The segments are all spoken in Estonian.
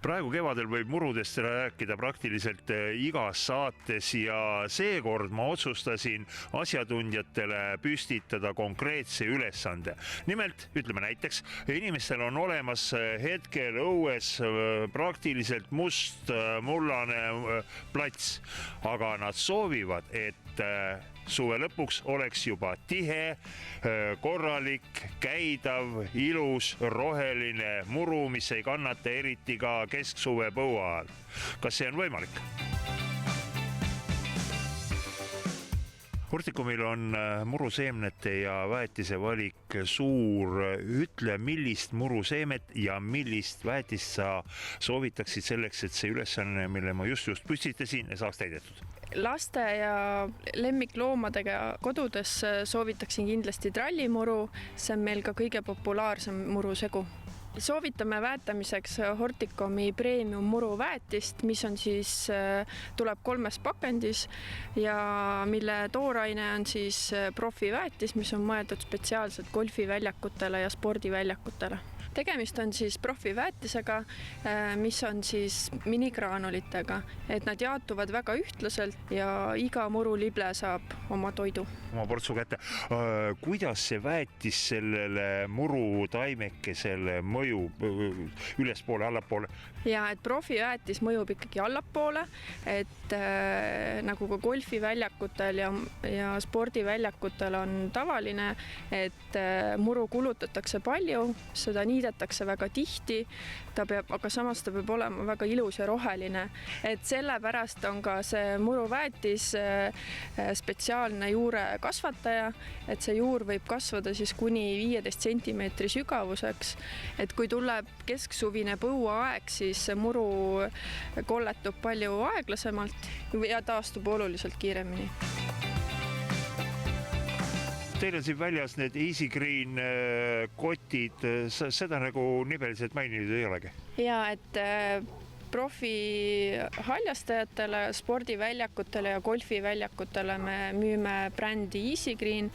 Praegu kevadel võib murudest rääkida praktiliselt igas saates ja seekord ma otsustasin asjatundjatele püstitada konkreetse ülesande. Nimelt, ütleme näiteks, inimestel on olemas hetkel õues praktiliselt must mullane plats, aga nad soovivad, et suve lõpuks oleks juba tihe, korralik, käidav, ilus, roheline muru, mis ei kannata eriti ka kesksuve põua ajal. Kas see on võimalik? Hortikumil on muruseemnete ja väetise valik suur. Ütle, millist muruseemet ja millist väetist sa soovitaksid selleks, et see ülesanne, mille ma just püstitasin, saaks täidetud? Laste ja lemmikloomadega kodudes soovitaksin kindlasti trallimuru. See on meil ka kõige populaarsem murusegu. Soovitame väetamiseks Hortikumi premium muruväetist, mis on tuleb 3 pakendis ja mille tooraine on profiväetis, mis on mõeldud spetsiaalselt golfiväljakutele ja spordiväljakutele. Tegemist on profiväetisega, mis on minigraanulitega, et nad jaotuvad väga ühtlaselt ja iga murullible saab oma toidu. Oma portsu kätte. Kuidas see väetis sellele murutaimekesele mõjub ülespoole, allapoole? Ja, et profiväetis mõjub ikkagi allapoole, et nagu ka golfiväljakutel ja spordiväljakutel on tavaline, et muru kulutatakse palju, seda niidetakse väga tihti, aga samas ta peab olema väga ilus ja roheline. Et sellepärast on ka see muruväetis spetsiaalne juure kasvataja, et see juur võib kasvada kuni 15 centimeetri sügavuseks. Et kui tuleb kesksuvine põuaaeg, siis muru kolletub palju aeglasemalt ja taastub oluliselt kiiremini. Teil on siin väljas need Easy Green kotid, seda nagu nimeliselt maininud ei olegi? Ja, et profi haljastajatele, spordiväljakutele ja golfiväljakutele me müüme brändi Easy Green,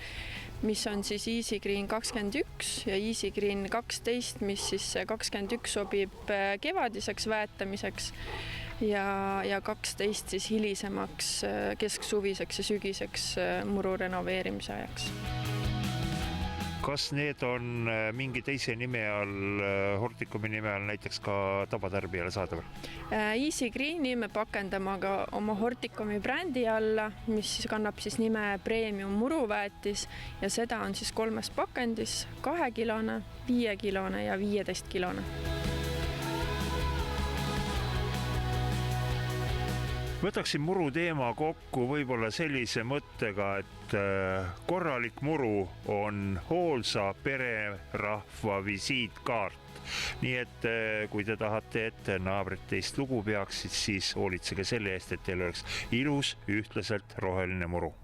mis on Easy Green 21 ja Easy Green 12, mis 21 sobib kevadiseks väetamiseks ja 12 hilisemaks kesksuviseks ja sügiseks muru renoveerimise ajaks. Kas need on mingi teise nime all, Hortikumi nime all näiteks ka tavatarbijale saadaval? Easy Greeni me pakendame ka oma Hortikumi brändi alla, mis kannab nime premium muruväetis ja seda on 3 pakendis, 2-kilone, 5-kilone ja 15-kilone. Võtaksin muru teema kokku võib-olla sellise mõttega, et korralik muru on hoolsa pererahva visiitkaart. Nii et kui te tahate, et naabrid teist lugu peaksid, siis hoolitsege selle eest, et teil oleks ilus, ühtlaselt roheline muru.